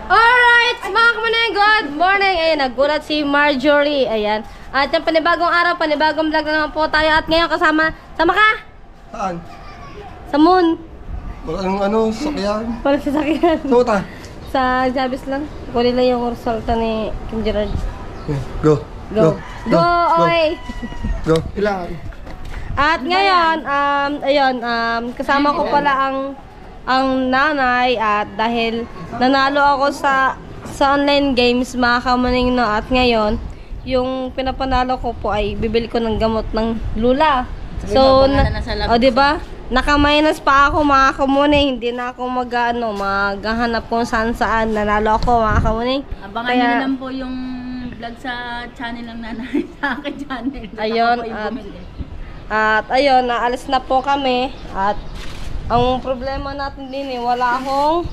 Alright, mga kamanay, good morning. Ayan, nagulat si Marjorie. Ayan. At yung panibagong araw, panibagong vlog na naman po tayo. At ngayon kasama, sama ka? Saan? Sa moon. Walang sasakyan. Walang sasakyan. Saan? Sa Jabis lang. Kunin lang yung resulta ni Kim Gerard. Go. Go. Go, oy. Go. Ilan? At ngayon, ayun, kasama ko pala ang nanay at dahil nanalo ako sa online games mga kamaning no, at ngayon yung pinapanalo ko po ay bibili ko ng gamot ng lula. So, di ba? Naka-minus pa ako mga kamuning, hindi na ako maghahanap kung saan nanalo ako mga kamuning. Abangan nyo lang po yung vlog sa channel ng nanay, sa akin channel. Ayun, at ayun, naalis na po kami at ang problema natin din wala akong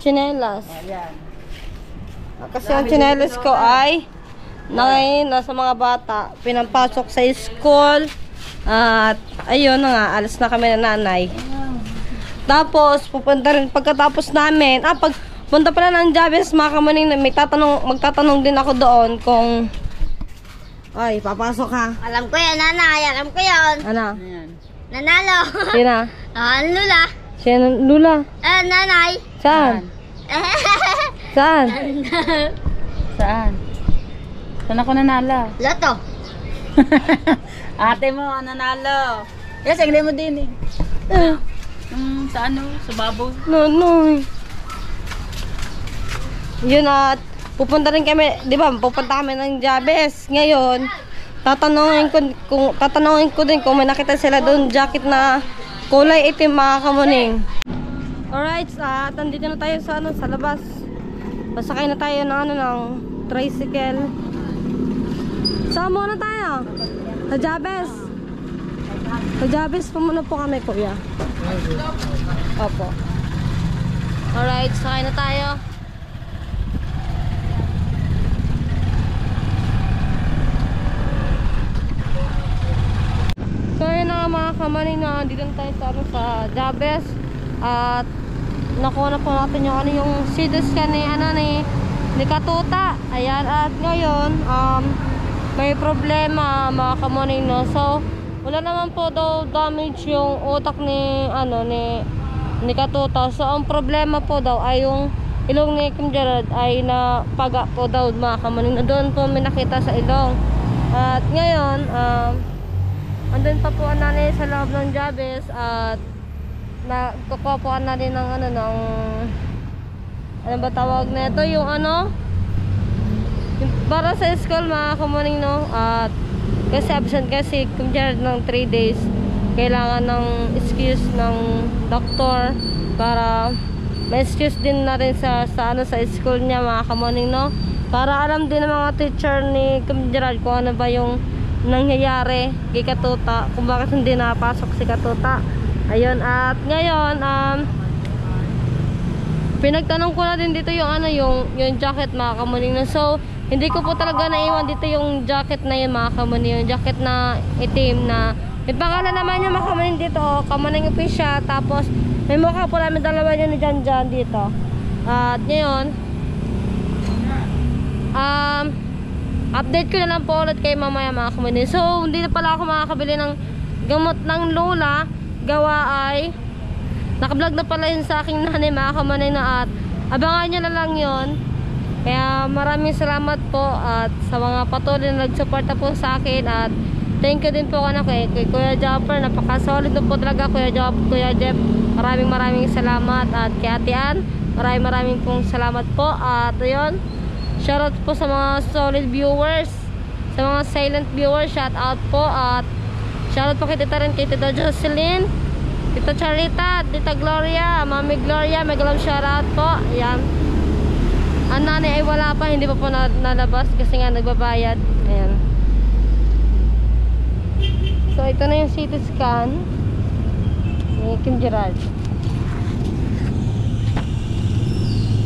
tsinelas. Ayan. Kasi ang tsinelas ko ay nasa mga bata, pinampasok sa school. At ayun na nga, alis na kami na nanay. Tapos pupunta rin pagkatapos namin. Punta pala ng Jabez mga kamaning, magtatanong din ako doon kung ay, papasok ka. Alam ko yan, nanay. Alam ko yan. Ano? Ayan. Nanalo. Sina? Lula. Sina Lula? Nanay. Saan? Saan? Saan? Saan ako nanalo? Loto. Ate mo, nanalo. Yes, sagli mo din eh. Sa sa babaw. No. Yun at pupunta rin kami, di ba? Pupunta kami ng Jabez. Ngayon, tatanungin ko din kung may nakita sila doon jacket na kulay itim mga kamuning. Alright, at nandito na tayo sa labas. Pasakay na tayo ng tricycle. Saan muna tayo? Sa Jabez. Sa Jabez pa muna po kami, kuya. Opo. Alright, sakay na tayo. So yun na mga kamaning na dito na tayo sa Jabez. At nakuha na po natin yung CT scan ni Katuta. Ayan, at ngayon may problema mga kamaning no. So wala naman po daw damage yung utak ni Katuta. So ang problema po daw ay yung ilong ni Kim Gerard ay napaga po daw mga kamaning. Doon po may nakita sa ilong. At ngayon andun pa po ang nanay sa loob ng Jabez at nagkukuha po ang nanay ng ano ba tawag na ito? Yung para sa school mga kamaning no. At kasi absent kasi Kim Gerard ng 3 days. Kailangan ng excuse ng doktor para may excuse din na rin sa school niya mga kamaning no. Para alam din ng mga teacher ni Kim Gerard kung ano ba yung nangyayari kay Katuta, kung bakit hindi napasok si Katuta. Ayun, at ngayon pinagtanong ko na din dito yung jacket mga kamaning na. So hindi ko po talaga naiwan dito yung jacket na yun mga kamaning, yung jacket na itim na may pangalan naman yung mga kamaning dito, Kamaning Official. Tapos may mukha po namin dalawa yun ni Jan dito. At ngayon update ko na lang po ulit kay mamaya mga kamaning. So hindi na pala ako makakabili ng gamot ng lola, gawa ay nakablog na pala yun sa aking nanay mga kamaning na. At abangan nyo na lang yun. Kaya maraming salamat po at sa mga patuloy na nagsuporta po sa akin. At thank you din po kay Kuya Jopper. Napaka-solid po talaga Kuya Jeff. Maraming salamat. At kay Ate Ann, maraming pong salamat po. At ayun, shoutout po sa mga solid viewers, sa mga silent viewers, shout out po. At shoutout po kay Tita Ren, kay Tita Jocelyn, Tita Charita, Tita Gloria, Mami Gloria, mega love shoutout po. Ayan, ang nanay ay wala pa, hindi pa po nalabas kasi nga nagbabayad. Ayan, so ito na yung CT scan ni Kim Gerard.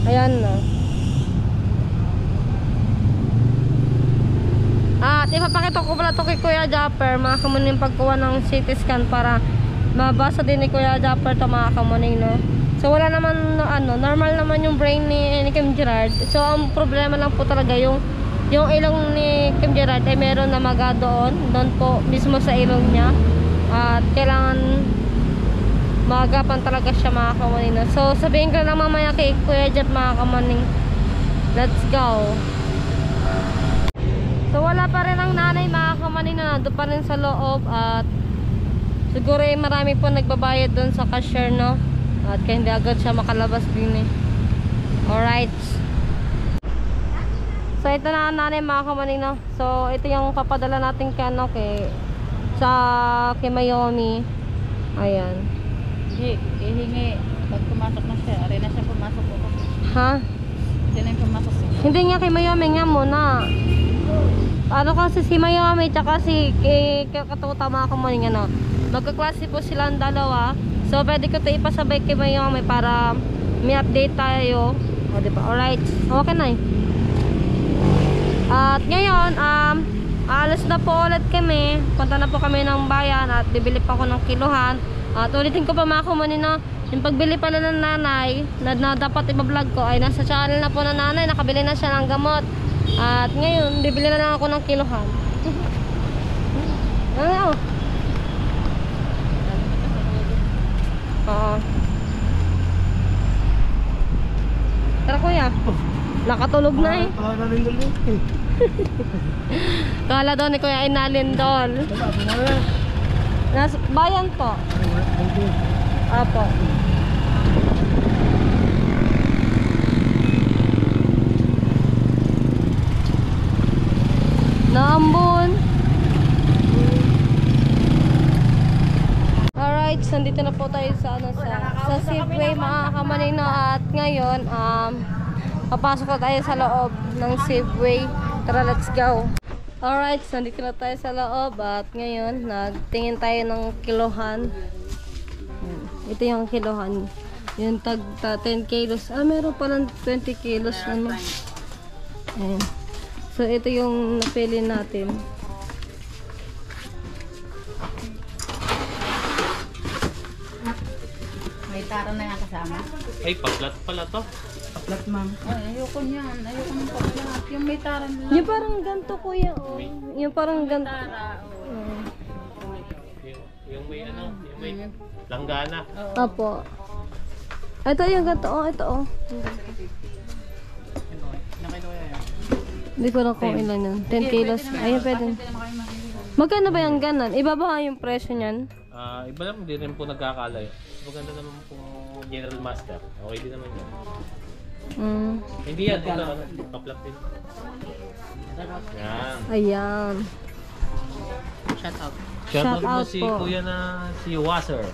Ayan na. At ipapakita ko pala ito kay Kuya Jopper mga kamuning pagkuha ng CT scan para mabasa din ni Kuya Jopper ito mga kamuning no. So wala naman normal naman yung brain ni Kim Gerard. So ang problema lang po talaga yung ilong ni Kim Gerard ay meron na maga doon po mismo sa ilong niya. At kailangan magapan talaga siya mga kamaning. So sabihin ko lang mamaya kay Kuya Jeff mga kamaning. Let's go. So wala pa rin ang nanay mga kamaning na nandun pa rin sa loob at siguro marami po nagbabayad doon sa cashier, no? At kaya hindi agad siya makalabas din eh. Alright. So ito na ang nanay mga kamaning, no? So ito yung papadala natin kay kay Mayomi. Ayan. Hihingi. Pag pumasok na siya, aray na siya pumasok po. Ha? Hindi na yung pumasok siya. Hindi nga kay Mayomi nga muna. Ano kasi si Mayomi tsaka si Katuta mga kamaning, ano? Magkaklase po silang dalawa. So pwede ko ito ipasabay kay Mayomi para may update tayo. O diba? Alright. Okay na eh. At ngayon, alas na po ulit kami. Punta na po kami ng bayan at bibili pa ako ng kiluhan. At ulitin ko pa mga kamaning, no? Yung pagbili pala ng nanay na dapat ibablog ko ay nasa channel na po ng nanay. Nakabili na siya ng gamot. At ngayon, bibili na lang ako ng kiluhan. Ano? Oo. Tara kuya. Nakatulog na eh. Kala daw ni kuya ay nalindol. Nasa bayan po. Apo. Naambon. Alright, so nandito na po tayo sa sa Safeway mga kamaning, no? At ngayon, papasok na tayo sa loob ng Safeway. Tara, let's go. Alright, so nandito na tayo sa loob at ngayon, nagtingin tayo ng kilohan. Ito yung kilohan. Yung tag 10 kilos. Meron palang 20 kilos naman. Ayan. So, ito yung napili natin. May tara na nga kasama. Ay, paglat pala to. Plat, ma'am. Ay, ayoko niyan. Ayoko ng paglat. Yung may tara nila. Yung parang ganito kuya, oh. Yung parang ganito. Tara. Yung may yung may langgana. Opo. Ito yung ganito, oh. Ito, oh. Hindi ko na kung ilan yun. 10 kilos. Ayun, pwede. Magkano ba yung ganon? Iba ba yung presyo niyan? Iba naman, hindi rin po nagkakalay. Maganda naman po General Master. Okay din naman yun. Hindi yan, kaplat din. Yan. Ayan. Shout out. Shout out out po si po. kuya na si Wasser.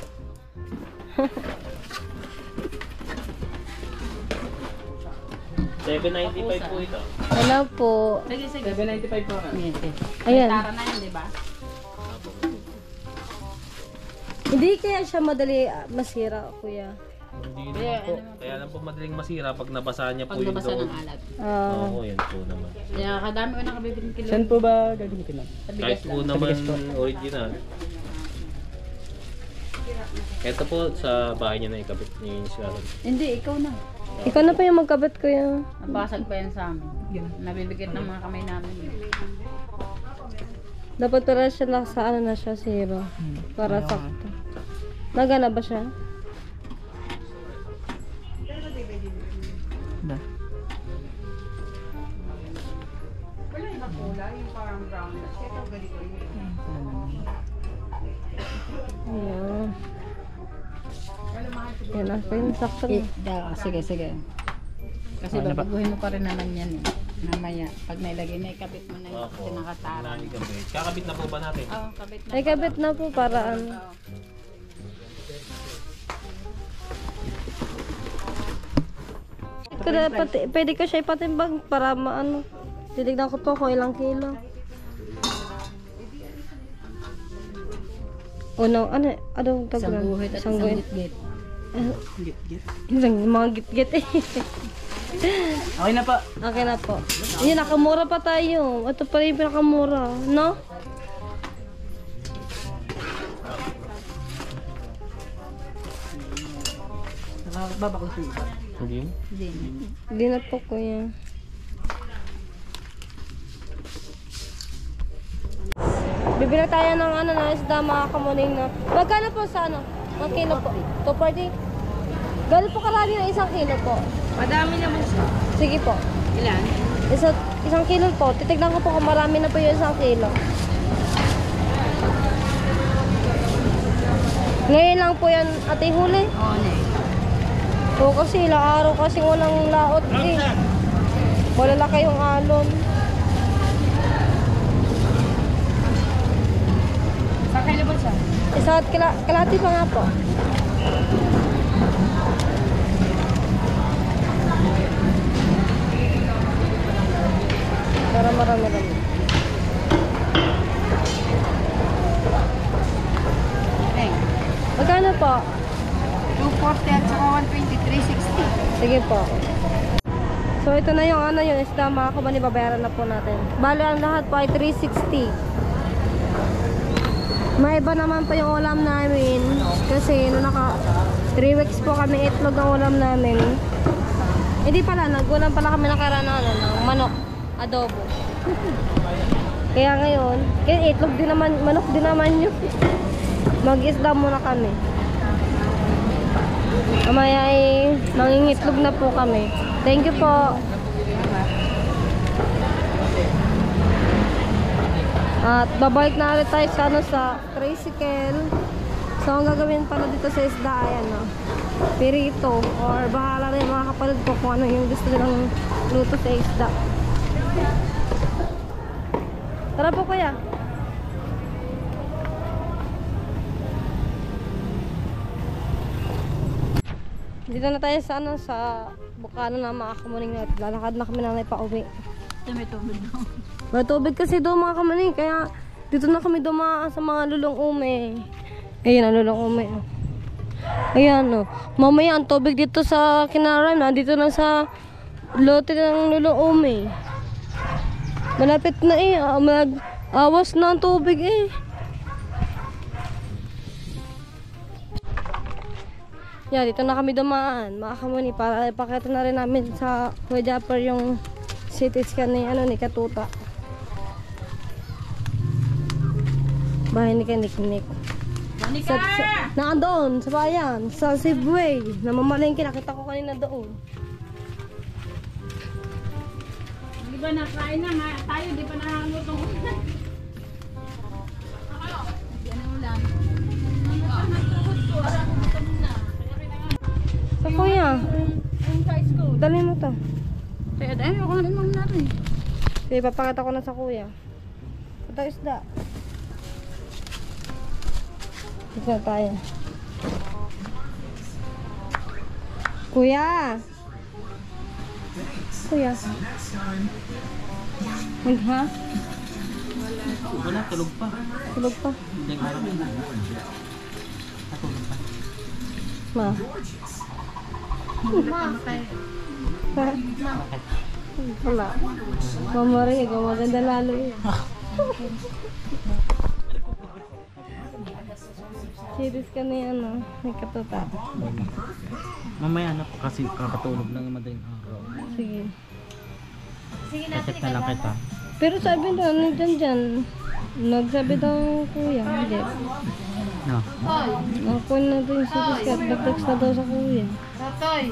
$7.95 po ito. Hello po. Sige, sige. 795 po. Ayan. Tara na yan, di ba? Hindi kaya siya madali masira, kuya. Hindi naman po. Kaya lang po madaling masira pag nabasa niya po Pag yung nabasa loob. ng alat. Oo, yan po naman. Kaya kadami ko nakabibiling kilo. Saan po ba gagamitin na? Sa bigas Kahit po lang. naman original. Ito po sa bahay niya na ikabit ni Sharon. Hindi, ikaw na. Ikaw na pa yung magkabit, kuya. Nabasag pa yan sa amin. Nabibigit ng mga kamay namin. Dapat pala siya nasa na siya, zero. Para sakto. Nagana ba siya? Na. Ayan. Yan, ako yung sakto na. Sige, sige. Kasi babaguhin mo pa rin naman yan eh. Mamaya, pag nailagay na ikabit mo na yun kasi nakatara. Kakabit na po ba natin? Oo, kabit na. Ay, kabit na po para ano. Pwede ko siya ipatimbang para maano. Titignan ko po kung ilang kilo. O no, ano tawag Isang lang? guhit at isang git-git. Isang mga git-git eh. Okay na po. Okay na po. Yun, nakamura pa tayo. Ito pa rin yung pinakamura, no? babakol sa iba. Hindi mo? Hindi na. Hindi na po kuya. Bibili tayo ng ano na isda mga kamuning na. Magkano po sa ano? 1 kilo po. 240? Gano'n po karami ng 1 kilo po? Madami naman siya. Sige po. Ilan? Isang kilo po. Titignan ko po kung marami na po yung 1 kilo. Ngayon lang po yan ate huli. Oo, ne. O kasi ilang araw kasi walang laot eh. Wala lang kayong alon. Saan kayo ba siya? Isa't kalati pa nga po. Para marami-rami. Eh, Magkano po? 240 at saka 120, 360. Sige po. So ito na yung ano yung isda mga kabani, babayaran na po natin. Bali ang lahat po ay 360. May iba naman pa yung ulam namin kasi no, naka 3 weeks po kami itlog ang ulam namin. Hindi pala, nagulam pala kami nakaraan ng ano, ng manok, adobo. Kaya ngayon, kaya itlog din naman, manok din naman yun. Mag-isda muna kami. Mamaya ay mangingitlog na po kami. Thank you po. At babalik na ulit tayo sa, ano, sa tricycle. So ang gagawin pala dito sa isda ay ano, pirito or bahala na yung mga kapatid ko kung ano yung gusto nilang luto sa isda. Tara po kuya. Dito na tayo sa ano, sa bukano na mga kamuning natin. Lalakad na kami na pauwi. May tubig daw. May tubig kasi doon mga kamuning, kaya dito na kami dumaan sa mga lulong ume. Ayan ang lulong ume. Ayan o. Mamaya ang tubig dito sa Kinaran, dito na sa lote ng lulong ume. Malapit na eh, mag-awas na ang tubig eh. Yeah, dito na kami dumaan, mga kamuni, para ipakita na rin namin sa Kuya Japper yung city scan ni, ano, ni Katuta. Bahay ni Kaniknik. Monica! Naandun, sa bayan, sa Cebuay. Namamalengke, nakita ko kanina doon. Di ba nakain na nga? Tayo di pa nakakuluto. Yan ang ulam. Sa kuya, dali mo to. Kaya dahil ako na rin mong natin. Sige, papakita ko na sa kuya. Ito isda. Ito na tayo. Kuya! Kuya. Ha? Wala, tulog pa. Tulog pa. Hindi ko alam. Natulog pa. Ma. Ha? Wala. Mamarinig, maganda lalo yun. Series ka na yan, no? May Katuta. Mamaya na po kasi kakatulog lang yung madaling araw. Sige. Check na lang kita. Pero sabi daw, nandyan dyan. Nagsabi daw kuya, hindi. No. Ako na daw yung series ka. Nag-text na daw sa kuya.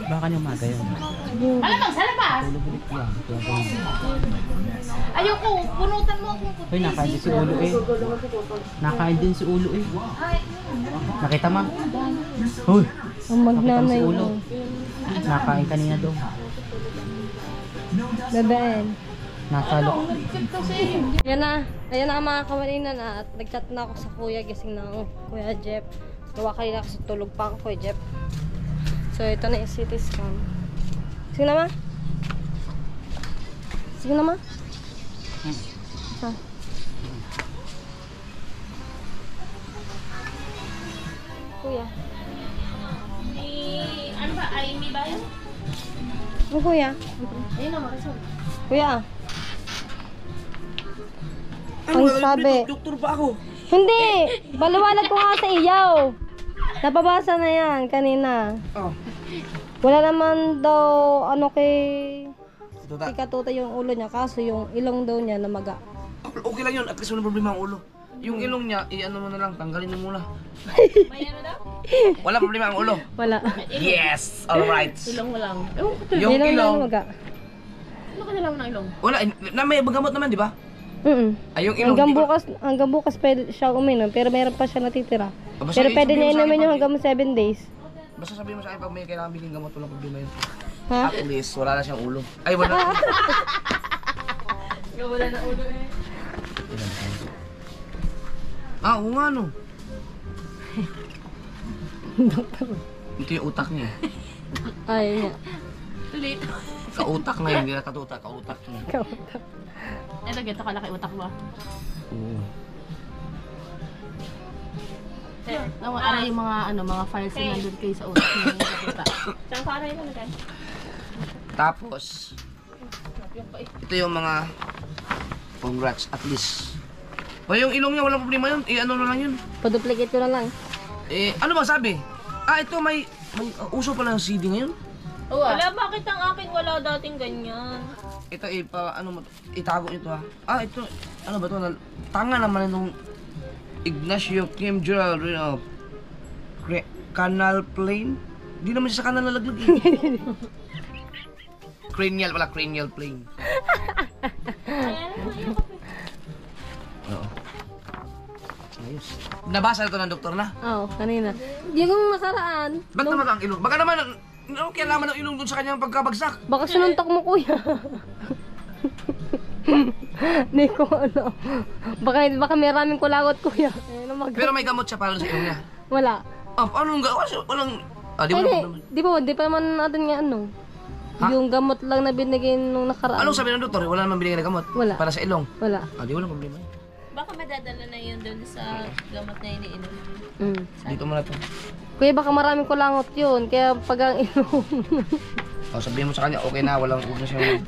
Baka niyo umaga yun. Siguro. Alamang, sa labas! Tulog ulit yan. Kaya ganyan. Ayoko, punutan mo akong puti. Uy, nakain din si Ulo eh. Nakain din si Ulo eh. Nakita mo? Uy, Ang magnanay Nakita mo si Ulo. ko. nakain kanina daw. Babaan. Nasa loob. Yan na. Ayan na mga kamalina na. At nag-chat na ako sa kuya. Gising na ako. Kuya Jeff. Tawa kanina kasi tulog pa ako, Kuya Jeff. So ito na yung CT scan. Sige na ma. Sige na ma. Ha. Kuya. Ano ba? Ay, may bayan? Ano kuya? Ayun na, makasal. Kuya. Ang sabi. Doktor ba ako? Hindi! Baliwanag ko nga sa iyaw. Napabasa na yan kanina. Oh. Wala naman daw ano kay Tuta. Katuta yung ulo niya, kaso yung ilong daw niya namaga. Okay lang yun, at least walang problema ang ulo. Yung ilong niya, i-ano mo na lang, tanggalin mo muna. May ano daw? Wala problema ang ulo. Wala. Yes! Alright. Ilong mo lang. Yung Ilong na ilong, namaga. Ano ka nilang ng ilong? wala, na may gamot naman, di ba? Ay, yung ilong, Hanggang bukas pwede siya uminom, pero meron pa siya natitira. Basta Pero pwede sabihin niya mo sa akin inumin yung pag- hanggang 7 days. Basta sabihin mo sa akin pag may kailangan bilhin gamot, walang problema yun. Ha? At least, wala na siyang ulo. Ay, wala. Wala na ulo eh. Oo nga, no. Ito yung utak niya. Ay, nga. Ulit. Kautak na yun, hindi na katutak, kautak niya. Ito, ganito kalaki utak mo. Oo. Ano yung mga files na nandun kayo sa utak niya yung katuta. Saan para yun ano kayo? Tapos, ito yung mga congrats, at least. O yung ilong niya, walang problema yun. Ano na lang yun. Pa-duplicate ko na lang. Ano ba sabi? Ito may uso pala ng CD ngayon. Wala, bakit ang akin wala dating ganyan? Ito itago ito ha. Ito, ano ba to? Tanga naman itong Ignacio Kim Gerald Canal Plane. Di naman siya sa kanal nalaglag eh. Cranial pala, cranial plane. Oo. Ayos. Nabasa na ito ng doktor na? Oo, kanina. Yung nakaraan, Ba't naman ang ilong? Baka naman, kaya naman ang ilong dun sa kanyang pagkabagsak. baka sinuntok mo kuya. Hindi ko ano. Baka may maraming kulawat kuya. Pero may gamot siya para sa ilong niya. Wala. Paano nung gawa siya? Walang... di ba naman? Di pa naman natin nga ano. Ha? Yung gamot lang na binigay nung nakaraan. Anong sabi ng doktor? Wala naman binigay na gamot? Wala. Para sa ilong? Wala. Di walang problema. Baka madadala na yun dun sa gamot na iniinom. Dito muna to. Kuya, baka maraming kulangot yun. Kaya pag ang inom. Sabihin mo sa kanya, okay na, huwag na siyang...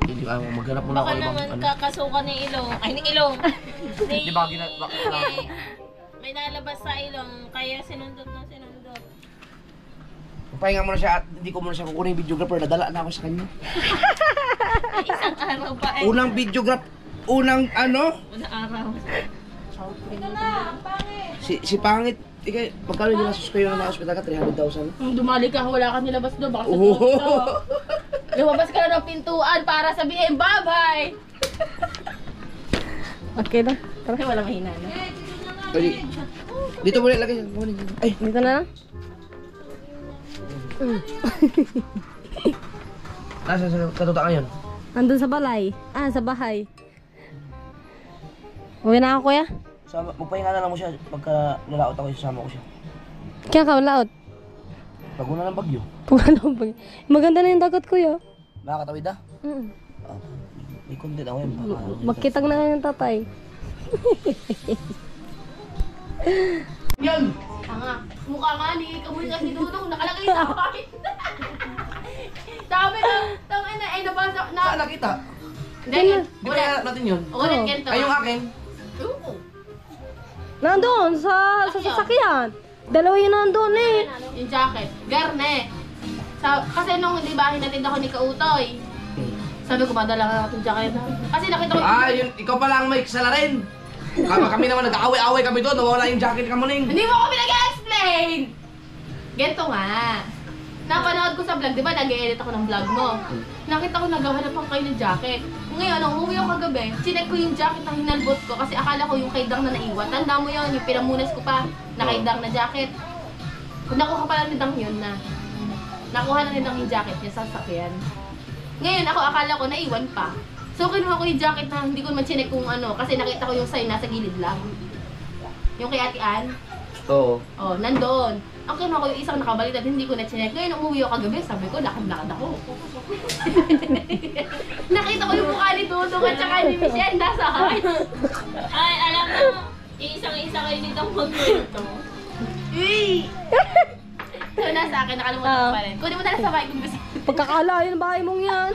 Hindi, maghanap muna ako Baka ibang... naman kakasukan ng ilong. Ay, ng ilong. Di ba ginagawa? May nalabas sa ilong, kaya sinundot na sinundot. Pahinga muna siya at hindi ko muna siya kukunin yung videographer. Nadala na ako sa kanya. Isang araw pa eh. Unang videographer. Unang ano? Unang araw. Si Pangit. Pagkano yung nasus kayo na hospital ka? 300,000? Kung dumali ka, wala ka nilabas doon. Baka sa Oo. doktor. Lumabas ka na ng pintuan para sabihin, bye-bye! Okay na. Tara. Ay, wala mahina na. Ay, dito muna ilagay. Ay, Dito na lang. nasa sa katuta ngayon? Andun sa balay. Sa bahay. Uwi na ako kuya. Magpahinga na lang mo siya. Pagka nalaot ako, isasama ko siya. Kaya ka laot. Pag una ng bagyo. Maganda na yung dagat kuya. Makakatawid na? May content ako yun. Magkitag na nga yung tatay. Yan! Tanga, mukha nga ni Kamulikas ni Dudong, nakalagay sa akin. Sabi na, tanga na, nabasa na. Saan nakita? Hindi, Di ba kaya natin yun? ulit kento. Ay, yung akin? Nandun sa sasakyan. Dalawa yun nandun eh. Yung jacket. Garne. Kasi nung di ba hinatid ako ni Kautoy, sabi ko madala ka itong jacket. Kasi nakita ko Yun, ikaw pala ang may salarin. Kami naman nag-aaway-aaway kami doon, nawala yung jacket ka mo ning. Hindi mo ako pinag-explain! Ganito nga. Napanood ko sa vlog, di ba nag-edit ako ng vlog mo? Nakita ko naghahanapan kayo ng jacket. Ngayon, nung umuwi ako kagabi, chinek ko yung jacket na hinalbot ko kasi akala ko yung kaidang na naiwan. Tanda mo yun, yung pinamunas ko pa, na kaidang na jacket. Nakuha pala ni Dang yun na. Nakuha na ni Dang yung jacket niya sa sasakyan. Ngayon, ako akala ko naiwan pa. So, kinuha ko yung jacket na hindi ko naman chinek kung ano, kasi nakita ko yung sign nasa gilid lang. Yung kay Ate Ann. Oo. Oh, nandoon. Ang kinuha ko yung isang nakabaliktad, hindi ko na-chinek. Ngayon, umuwi ako kagabi, sabi ko, lakad-lakad ako. Nakita ko yung mukha ni Dudong at saka ni Michelle, nasa akin. Ay, alam mo, isang-isa kayo nitong magkwento. So, nasa akin, nakalimutan ko pa rin. Kunin mo na lang sa bahay kung gusto. Pagkakalayo ng bahay mong yan.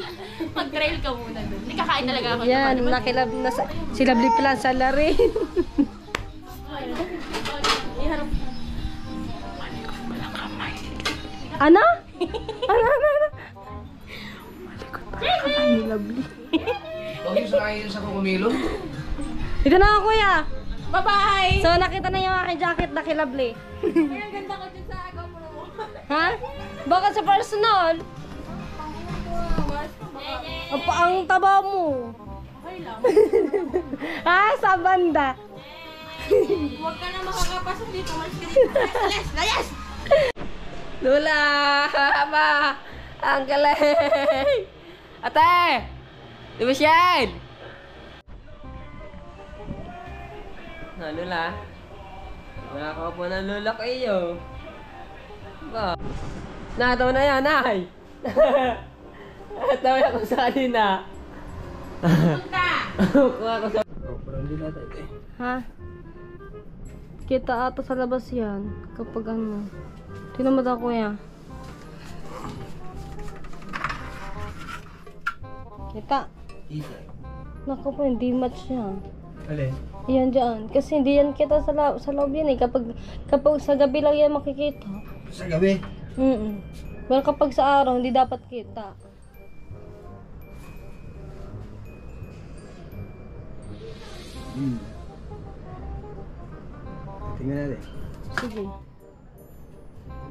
Mag-trail ka muna doon. Hindi kakain talaga ako. Yan, nakilab na silabli pala sa larin. Ano? Huwag yung sangayin sa kumilom. Dito na ako, kuya. Bye-bye! So, nakita na yung aking jacket na kilabli. Ay, ang ganda ko dyan sa agaw mo. Ha? Bakit sa personal? Ang taba mo. Okay lang. Ha? Sa banda. Huwag ka na makakapasok dito. Layas! Lula! Ba! Ang galing! Ate! Di ba siyan? Lula? Nakakaw po ng lula kayo. Ba? Nataw na yan, ay! Nataw ako sa kanina. Punta! Kuha ko sa... Ha? Kita ata sa labas yan. Kapag ano. Tingnan mo daw, kuya. Kita. Naku po, hindi match yan. Alin? Yan dyan. Kasi hindi yan kita sa loob yan eh. Kapag sa gabi lang yan makikita. Sa gabi? Well, kapag sa araw, hindi dapat kita. Tingnan natin. Sige.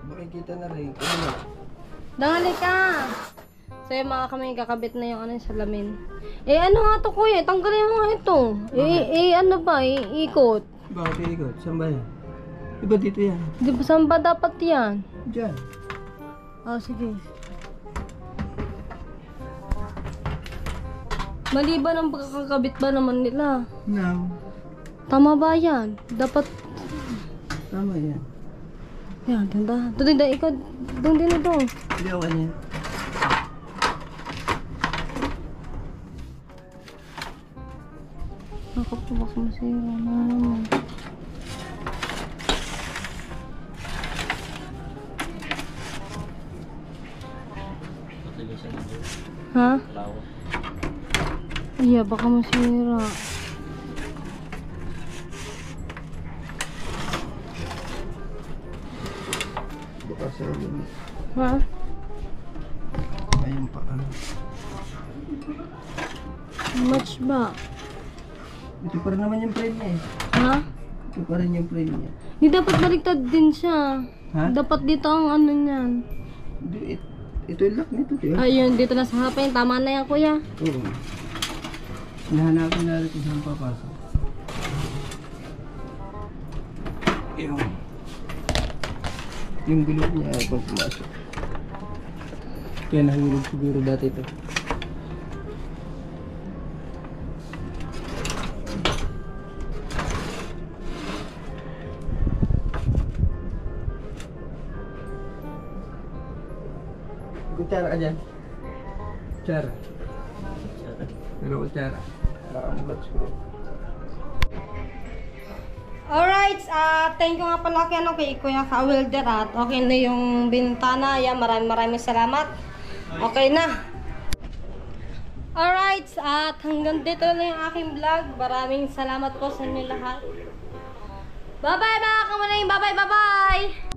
Makikita na rin. Ano na? Dali ka! So yung mga kami kakabit na yung ano yung salamin. Eh ano nga to kuya? Tanggalin mo nga ito. Ano ba? Ikot. Bakit ikot? Saan ba yan? Iba dito yan. Di ba saan ba dapat yan? Diyan. Sige. Maliban ang pagkakabit ba naman nila? No. Tama ba yan? Dapat... Tama yan. Yan, tanda. Doon din, ikaw. Doon din ito. Hindi ako yan. Ako po baka masira. Ano naman. Ha? Iya, baka masira. Baka sa yun. Ha? Ayun pa. Ano? Match ba? Ito pa rin naman yung frame niya eh. Ha? Ito pa rin yung frame niya. Di dapat baliktad din siya. Ha? Dapat dito ang ano niyan. Hindi, ito yung lock nito, di ba? Ayun, dito na sa hapin. Tama na yan, kuya. Oo. Hinahanapin na rin kung saan papasok. Yung gulong niya ay pang pumasok. Kaya nahulog siguro dati ito. Kutsara ka dyan. Kutsara. Pero kutsara. Nakamulat siguro. Alright, thank you nga pala kay Kuya Kawilder at okay na yung bintana. Yan, maraming salamat. Okay na. Alright, at hanggang dito na yung aking vlog. Maraming salamat po sa inyo lahat. Bye-bye mga kamanay! Bye-bye!